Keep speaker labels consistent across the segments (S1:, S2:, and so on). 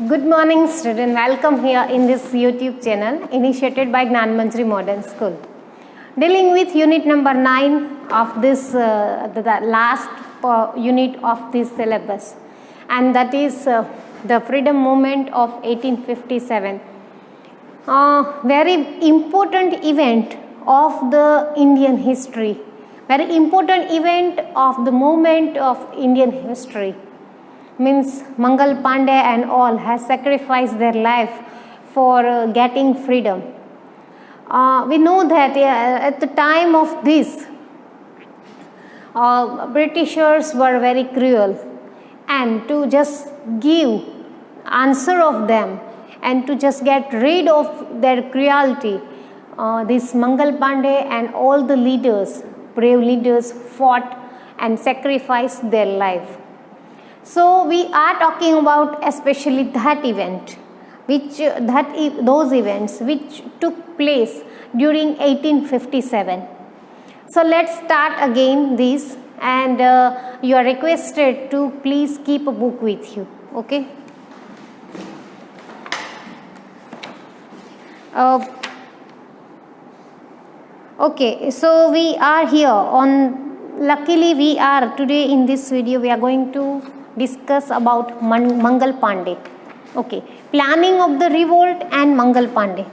S1: Good morning student, welcome here in this YouTube channel initiated by Gnan Manjari Modern School. Dealing with unit number 9 of this, the last unit of this syllabus, and that is the freedom movement of 1857. Very important event of the Indian history, very important event of the movement of Indian history. Means Mangal Pandey and all has sacrificed their life for getting freedom. We know that at the time of this, Britishers were very cruel, and to just give answer of them and to just get rid of their cruelty, this Mangal Pandey and all the leaders, brave leaders, fought and sacrificed their life. So we are talking about especially that event, those events which took place during 1857. So let's start again this, and you are requested to please keep a book with you. Okay. Okay. So we are here on. Luckily, we are today in this video. We are going to discuss about Mangal Pandey. Okay, planning of the revolt and Mangal Pandey.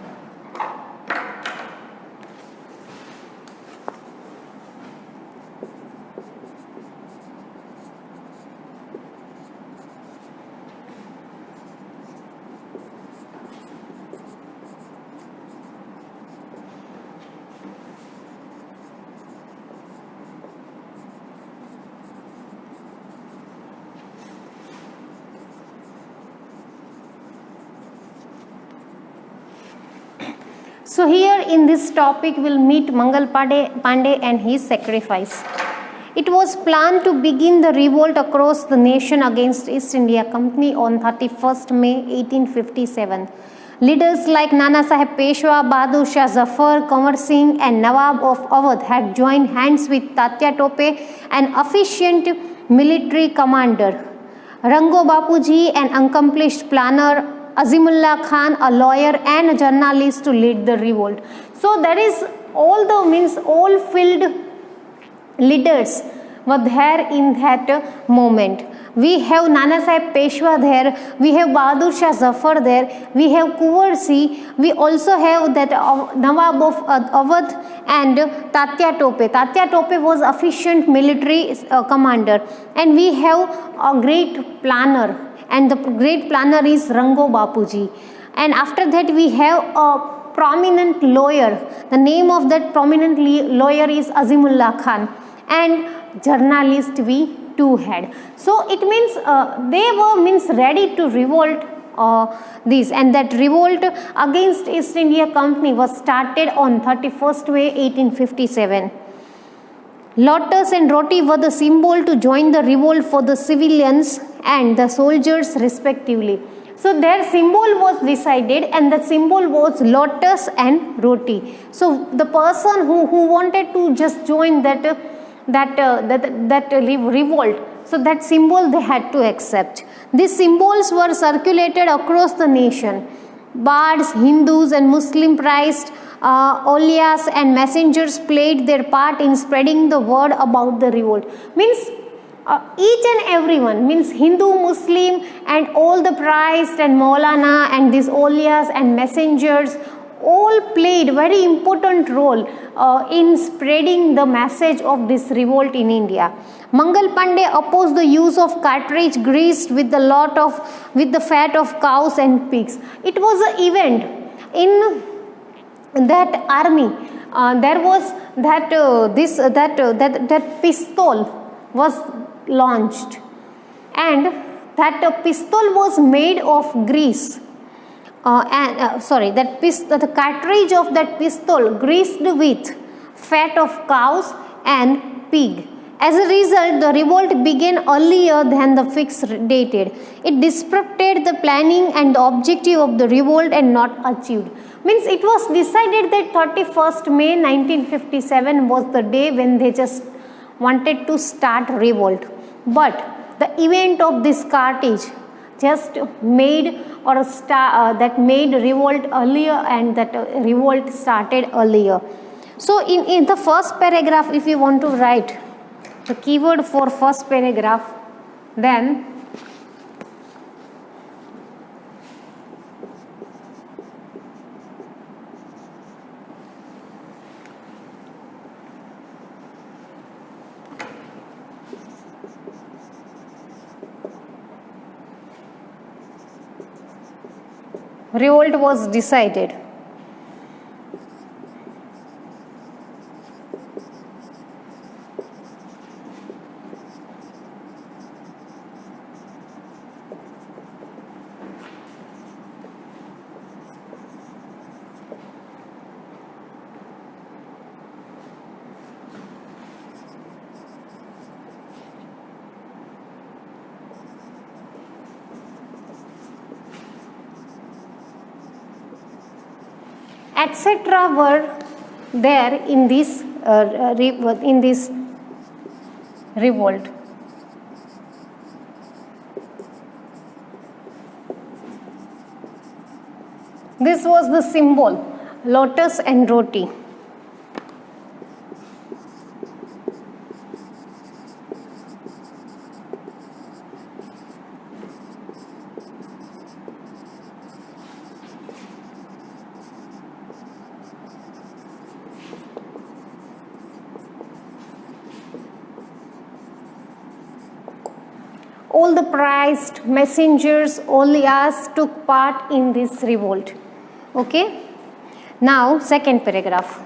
S1: So here in this topic we'll meet Mangal Pandey and his sacrifice. It was planned to begin the revolt across the nation against East India Company on 31st May 1857. Leaders like Nana Sahib Peshwa, Bahadur Shah Zafar, Kanwar Singh and Nawab of Awadh had joined hands with Tatya Tope, an efficient military commander, Rango Bapuji, an accomplished planner, Azimullah Khan, a lawyer and a journalist, to lead the revolt. So there is all field leaders were there in that moment. We have Nana Sahib Peshwa there, we have Bahadur Shah Zafar there, we have Kanwar Singh, we also have that Nawab of Awadh and Tatya Tope. Tatya Tope was efficient military commander, and we have a great planner, and the great planner is Rango Bapuji. And after that we have a prominent lawyer. The name of that prominent lawyer is Azimullah Khan, and journalist we too had. So it means they were ready to revolt this, and that revolt against East India Company was started on 31st May 1857. Lotus and roti were the symbol to join the revolt for the civilians and the soldiers respectively. So their symbol was decided, and the symbol was lotus and roti. So the person who wanted to just join that revolt, so that symbol they had to accept. These symbols were circulated across the nation. Bards, Hindus and Muslim priests, Olias and messengers played their part in spreading the word about the revolt. Means each and everyone, means Hindu, Muslim and all the priests and Maulana and these Olias and messengers all played very important role in spreading the message of this revolt in India. Mangal Pandey opposed the use of cartridge greased with the fat of cows and pigs. It was an event in that army. There was that pistol was launched, and that pistol was made of grease. The cartridge of that pistol greased with fat of cows and pig. As a result, the revolt began earlier than the fixed dated. It disrupted the planning and the objective of the revolt and not achieved. Means it was decided that 31st May 1957 was the day when they just wanted to start revolt. But the event of this cartridge just made or that made revolt earlier, and that revolt started earlier. So in the first paragraph, if you want to write the keyword for first paragraph, then revolt was decided. Etc. were there in this revolt. This was the symbol, lotus and roti. All the prized messengers, Olias, took part in this revolt. Okay. Now, second paragraph.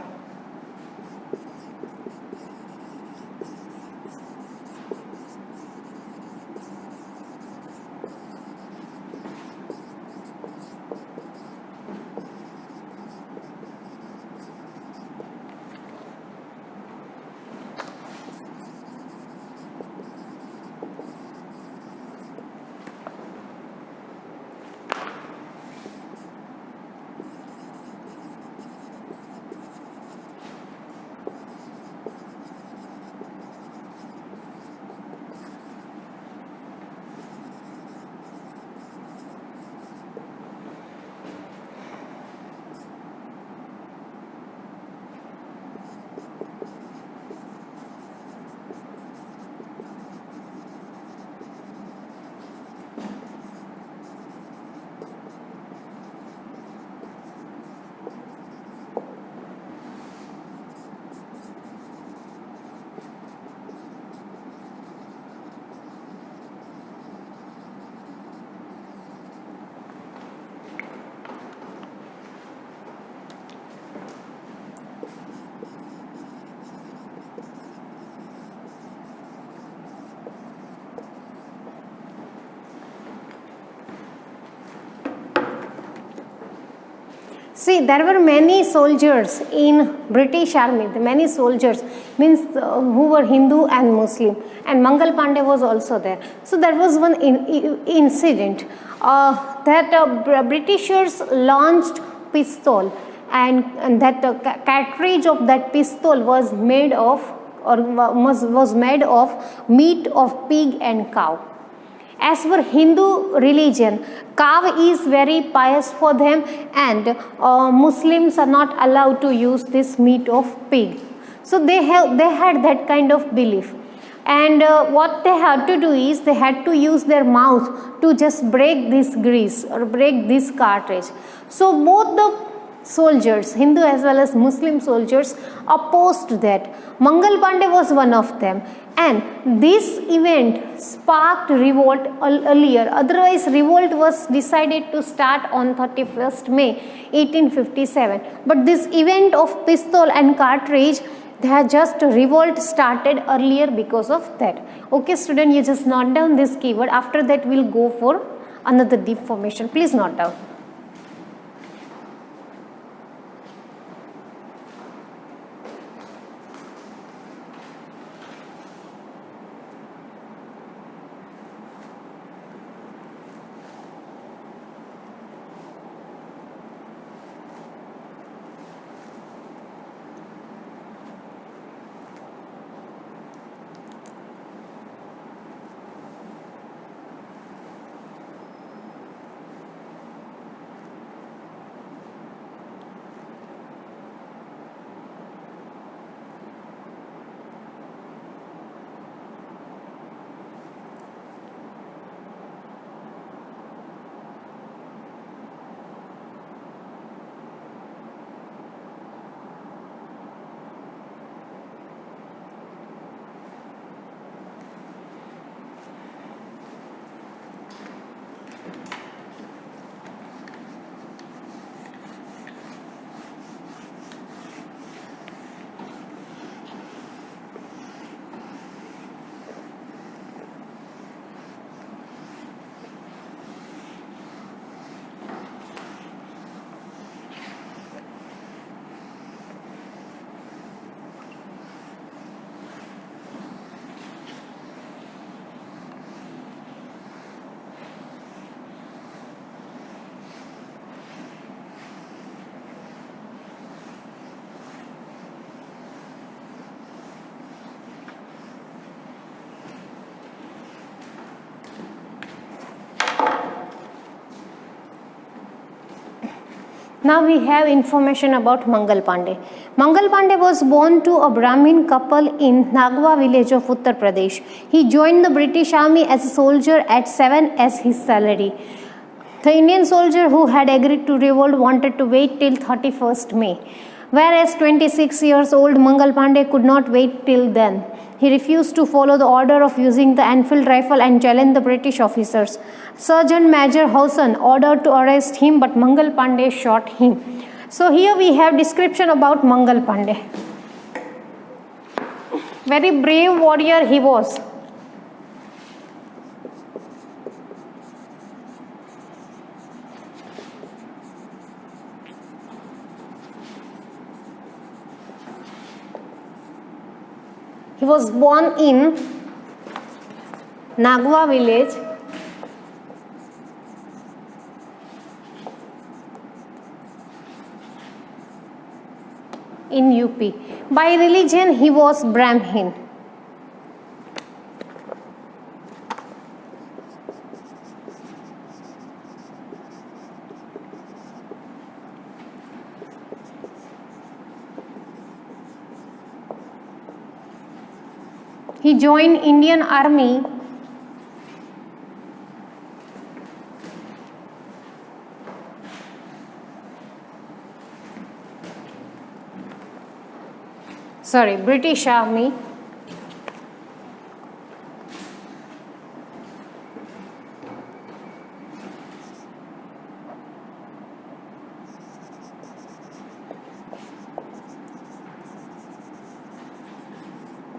S1: See, there were many soldiers in British army. Many soldiers means who were Hindu and Muslim, and Mangal Pandey was also there. So there was one incident that Britishers launched pistol, and that cartridge of that pistol was made of meat of pig and cow. As per Hindu religion, cow is very pious for them, and Muslims are not allowed to use this meat of pig. So they had that kind of belief, and what they had to do is they had to use their mouth to just break this grease or break this cartridge. So both the soldiers, Hindu as well as Muslim soldiers, opposed that. Mangal Pandey was one of them, and this event sparked revolt earlier. Otherwise, revolt was decided to start on 31st May 1857. But this event of pistol and cartridge, they had just revolt started earlier because of that. Okay, student, you just note down this keyword. After that, we'll go for another deep formation. Please note down. Now we have information about Mangal Pandey. Mangal Pandey was born to a Brahmin couple in Nagwa village of Uttar Pradesh. He joined the British Army as a soldier at 7 as his salary. The Indian soldier who had agreed to revolt wanted to wait till 31st May, whereas 26 years old Mangal Pandey could not wait till then. He refused to follow the order of using the Enfield rifle and challenged the British officers. Sergeant Major Howson ordered to arrest him, but Mangal Pandey shot him. So here we have description about Mangal Pandey. Very brave warrior he was. He was born in Nagwa village in UP. By religion, he was Brahmin. He joined Indian Army British Army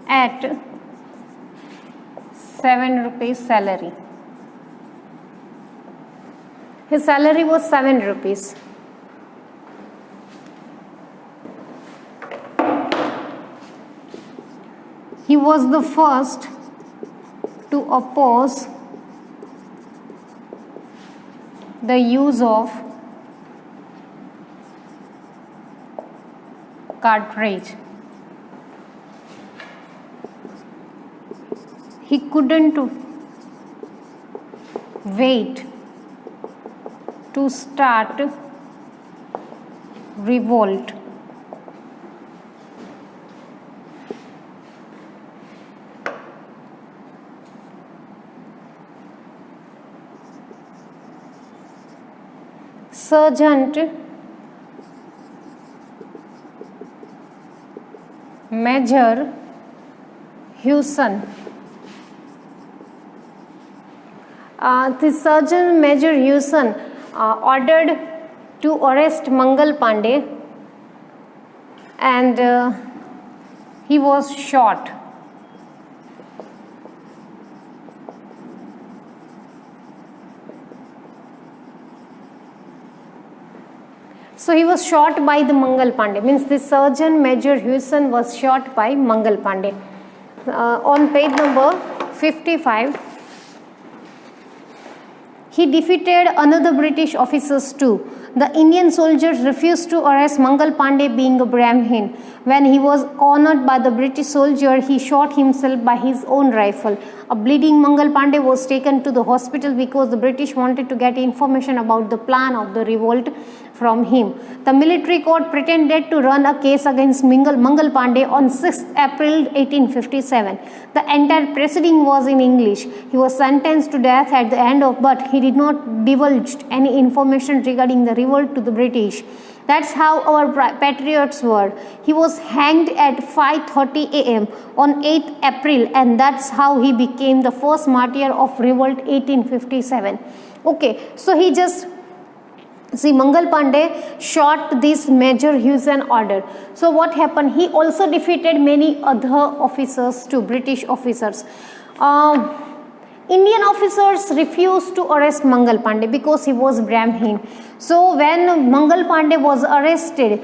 S1: at 7 rupees salary. His salary was 7 rupees. He was the first to oppose the use of cartridge. He couldn't wait to start revolt. Sergeant Major Hewson. The Sergeant Major Hewson ordered to arrest Mangal Pandey, and he was shot. So he was shot by the Mangal Pandey, means the Sergeant Major Hewson was shot by Mangal Pandey. On page number 55, he defeated another British officers too. The Indian soldiers refused to arrest Mangal Pandey, being a Brahmin. When he was cornered by the British soldier, he shot himself by his own rifle. A bleeding Mangal Pandey was taken to the hospital because the British wanted to get information about the plan of the revolt from him. The military court pretended to run a case against Mangal Pandey on 6th April 1857. The entire proceeding was in English. He was sentenced to death at the end of, but he did not divulge any information regarding the revolt to the British. That's how our patriots were. He was hanged at 5:30 a.m. on 8th April, and that's how he became the first martyr of revolt 1857. Okay, so he just see Mangal Pandey shot this Major Hewson order. So what happened? He also defeated many other officers too, British officers. Indian officers refused to arrest Mangal Pandey because he was Brahmin. So when Mangal Pandey was arrested,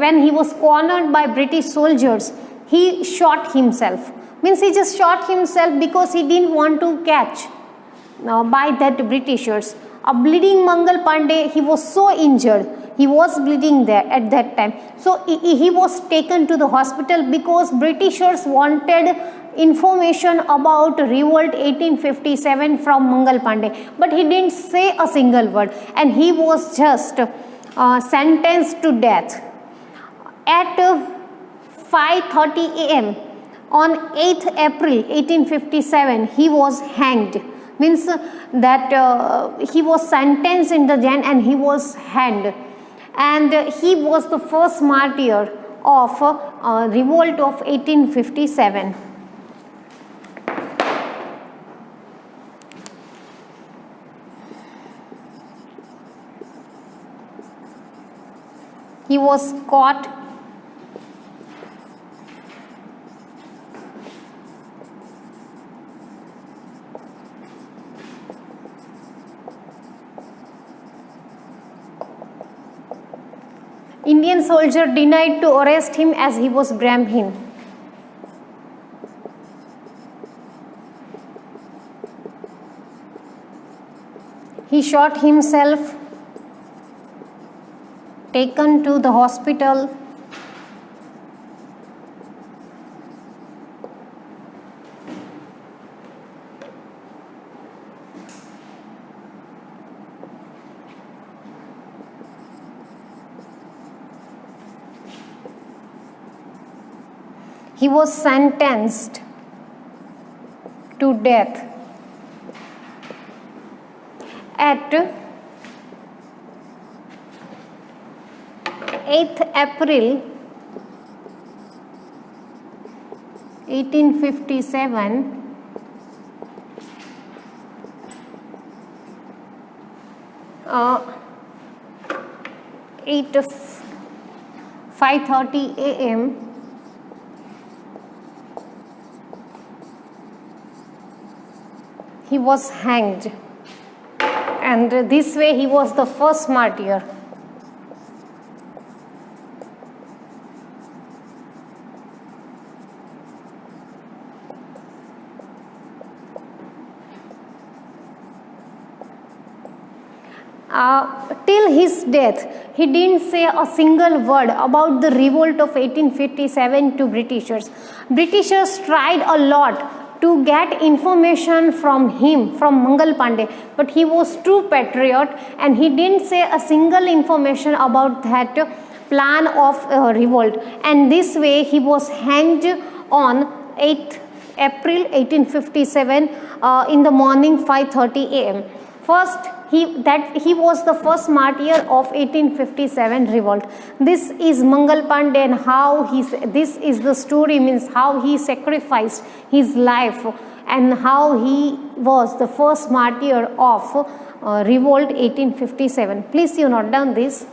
S1: when he was cornered by British soldiers, he shot himself. Means he just shot himself because he didn't want to catch by that Britishers. A bleeding Mangal Pandey, he was so injured. He was bleeding there at that time. So he was taken to the hospital because Britishers wanted information about revolt 1857 from Mangal Pandey, but he didn't say a single word, and he was just sentenced to death. At 5:30 a.m. on 8th April 1857, he was hanged. Means that he was sentenced in the jail and he was hanged, and he was the first martyr of revolt of 1857. He was caught Indian soldier denied to arrest him as he was Brahmin. He shot himself, taken to the hospital. He was sentenced to death at 8th April 1857 5:30 a.m. he was hanged, and this way he was the first martyr. Till his death, he didn't say a single word about the revolt of 1857 to Britishers. Britishers tried a lot to get information from him, from Mangal Pandey, but he was true patriot and he didn't say a single information about that plan of revolt. And this way he was hanged on 8th April 1857 in the morning 5:30 a.m. First, he was the first martyr of 1857 revolt. This is Mangal Pandey, and this is the story, means how he sacrificed his life and how he was the first martyr of revolt 1857. Please you note down this.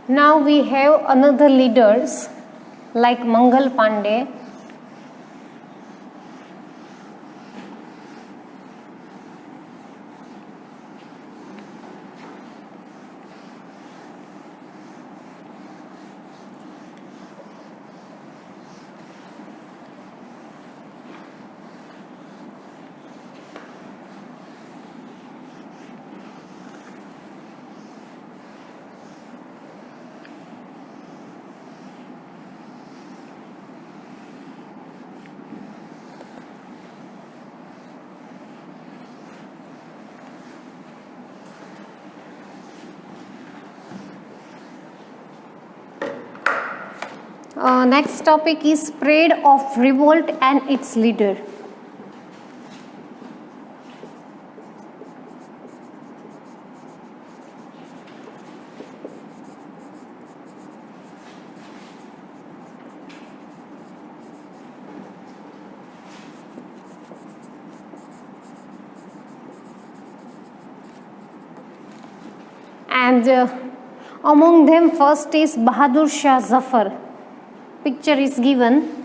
S1: Now we have another leaders like Mangal Pandey. Next topic is spread of revolt and its leader. and among them first is Bahadur Shah Zafar. Picture is given.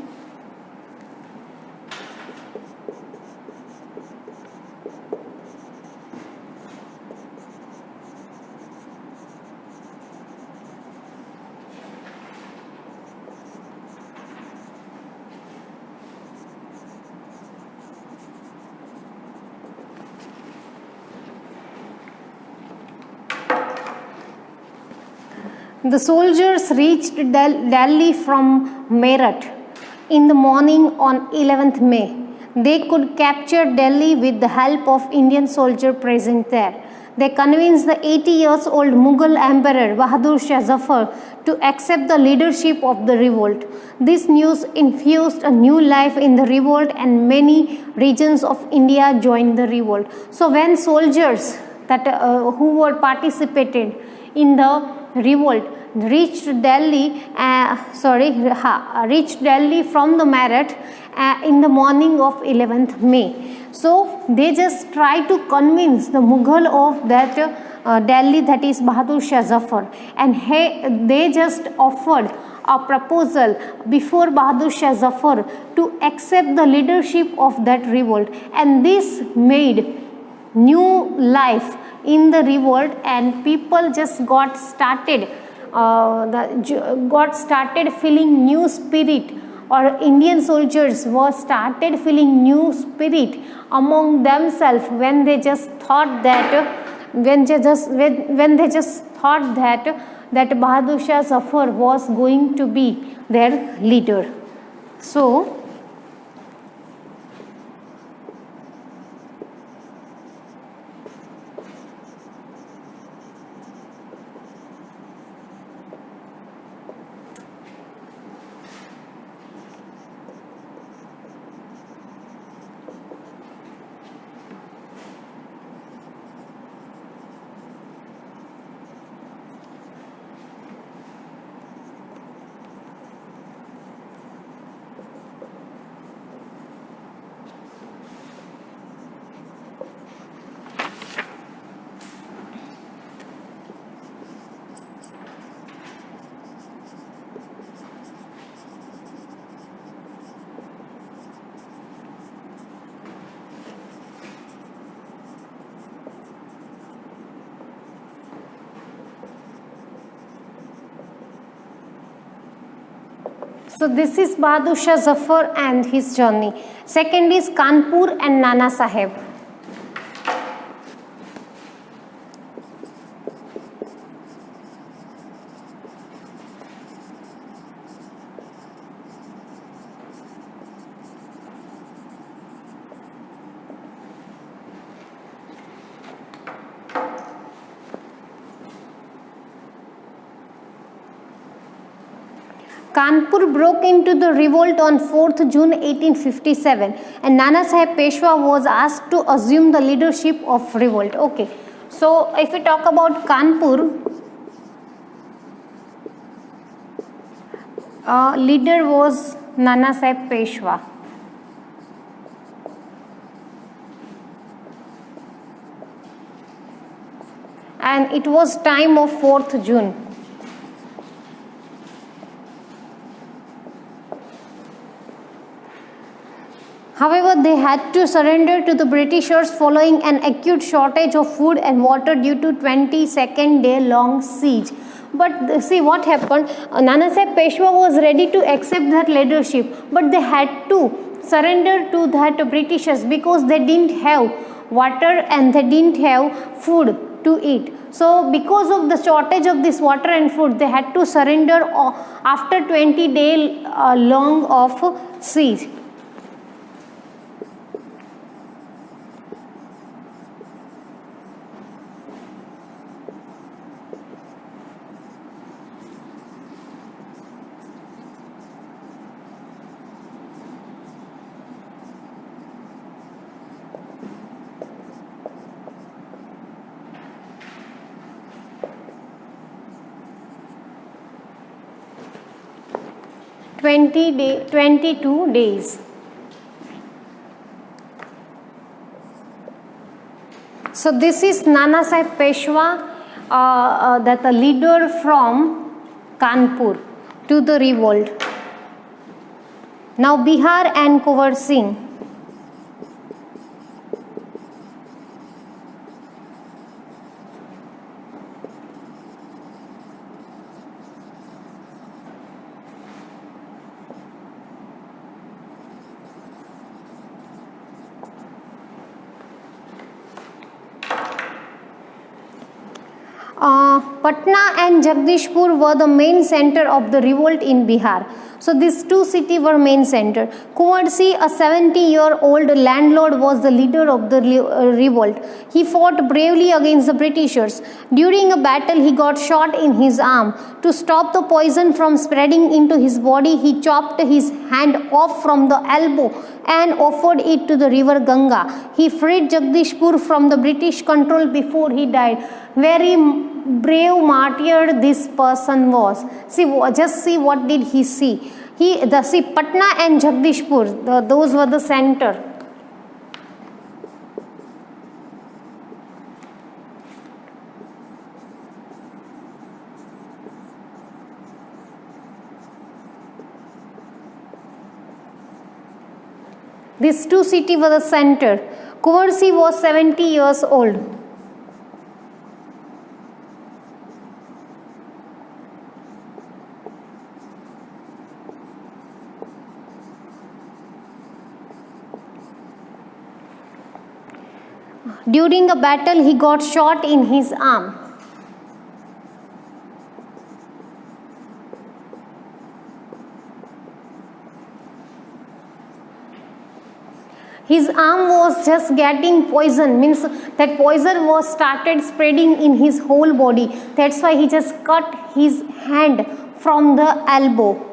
S1: The soldiers reached Delhi from Meerut in the morning on 11th May. They could capture Delhi with the help of Indian soldiers present there. They convinced the 80 years old Mughal Emperor Bahadur Shah Zafar to accept the leadership of the revolt. This news infused a new life in the revolt, and many regions of India joined the revolt. So when soldiers who were participated in the revolt reached Delhi from the Meerut in the morning of 11th May. So they just try to convince the Mughal of that Delhi, that is Bahadur Shah Zafar, and they just offered a proposal before Bahadur Shah Zafar to accept the leadership of that revolt, and this made new life in the revolt, and people just got started feeling new spirit, or Indian soldiers were started feeling new spirit among themselves when they just thought that that Bahadur Shah Zafar was going to be their leader. So this is Bahadur Shah Zafar and his journey. Second is Kanpur and Nana Sahib. Kanpur broke into the revolt on 4th June 1857, and Nana Sahib Peshwa was asked to assume the leadership of revolt. Okay, so if we talk about Kanpur, leader was Nana Sahib Peshwa. And it was time of 4th June. However, they had to surrender to the Britishers following an acute shortage of food and water due to 22nd day long siege. But see what happened, Nana Sahib Peshwa was ready to accept that leadership, but they had to surrender to that Britishers because they didn't have water and they didn't have food to eat. So because of the shortage of this water and food, they had to surrender after 20 day long of siege. – 22 days. So this is Nana Sahib Peshwa that the leader from Kanpur to the revolt. Now Bihar and Kunwar Singh. Patna and Jagdishpur were the main center of the revolt in Bihar. So these two cities were main center. Kunwar Singh, a 70-year-old landlord, was the leader of the revolt. He fought bravely against the Britishers. During a battle, he got shot in his arm. To stop the poison from spreading into his body, he chopped his hand off from the elbow and offered it to the river Ganga. He freed Jagdishpur from the British control before he died. Very brave martyr this person was. See, just see what did he see. See, Patna and Jagdishpur, those were the center. These two cities were the center. Kunwar Singh was 70 years old. During a battle, he got shot in his arm. His arm was just getting poison, means that poison was started spreading in his whole body. That's why he just cut his hand from the elbow.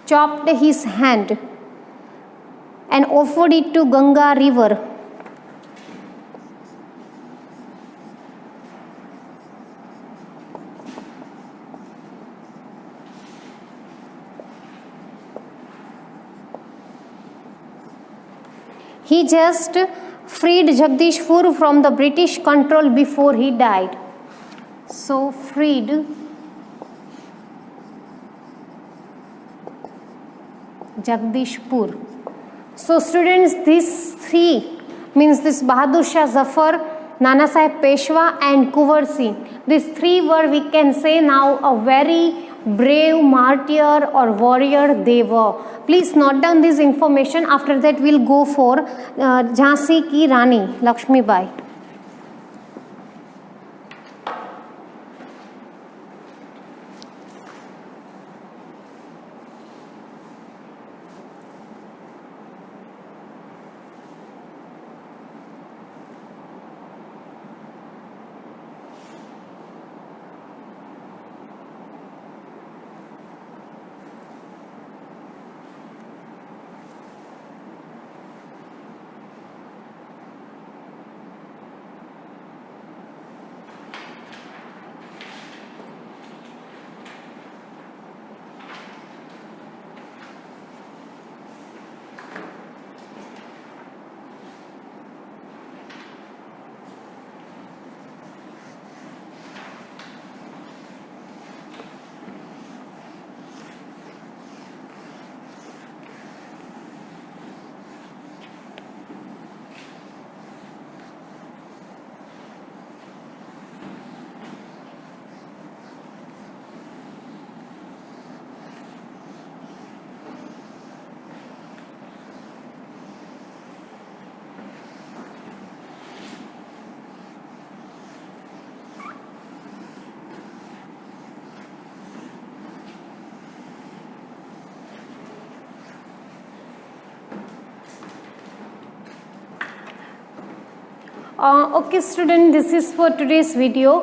S1: Chopped his hand and offered it to Ganga river. He just freed Jagdishpur from the British control before he died. So freed Jagdishpur. So students, these three means this Bahadur Shah Zafar, Nana Sahib Peshwa and Kunwar Singh. These three were, we can say now, a very brave martyr or warrior they were. Please note down this information. After that we'll go for Jhansi ki Rani, Lakshmi Bai. Okay student, this is for today's video.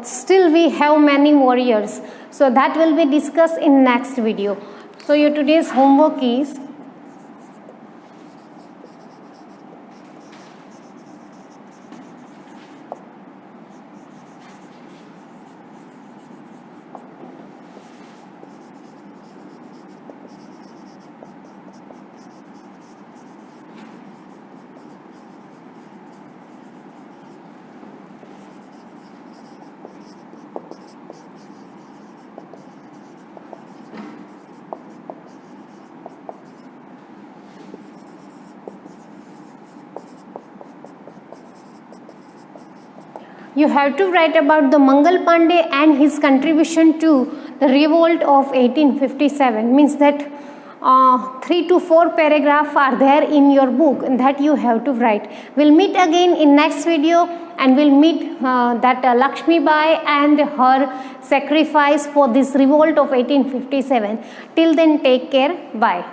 S1: Still we have many warriors, so that will be discussed in next video. So your today's homework is You have to write about the Mangal Pandey and his contribution to the revolt of 1857. Means that 3 to 4 paragraphs are there in your book and that you have to write. We'll meet again in next video and we'll meet Lakshmi Bai and her sacrifice for this revolt of 1857. Till then, take care. Bye.